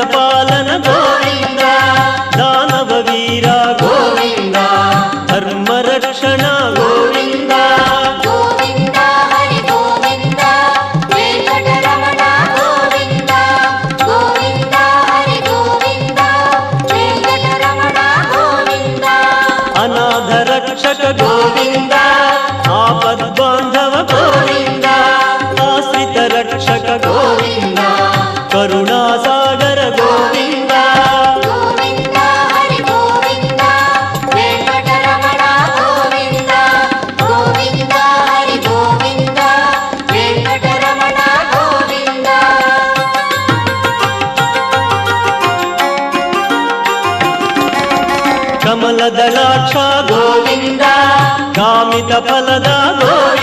ಪಾಲನ ಗೋವಿಂದ ದಾನವ ವೀರ ಗೋವಿಂದ ಧರ್ಮ ರಕ್ಷಣ ಗೋವಿಂದ ಗೋವಿಂದ ಹರಿ ಗೋವಿಂದ ವೆಂಕಟರಮಣ ಗೋವಿಂದ ಗೋವಿಂದ ಹರಿ ಗೋವಿಂದ ವೆಂಕಟರಮಣ ಗೋವಿಂದ ಅನಾಥ ರಕ್ಷಕ ಗೋವಿಂದ ಆಪದ್ಬಾಂಧವ ಗೋವಿಂದ ಆಶ್ರಿತ ರಕ್ಷಕ ಗೋವಿಂದ ಕರುಣಾಸಾಗರ ಗೋವಿಂದ ಗೋವಿಂದ ಹರಿ ಗೋವಿಂದ ವೆಂಕಟರಮಣ ಗೋವಿಂದ ಗೋವಿಂದ ಹರಿ ಗೋವಿಂದ ವೆಂಕಟರಮಣ ಗೋವಿಂದ ಕಮಲದಳಾಕ್ಷ ಗೋವಿಂದ ಕಾಮಿತ ಫಲದ ಗೋವಿಂದ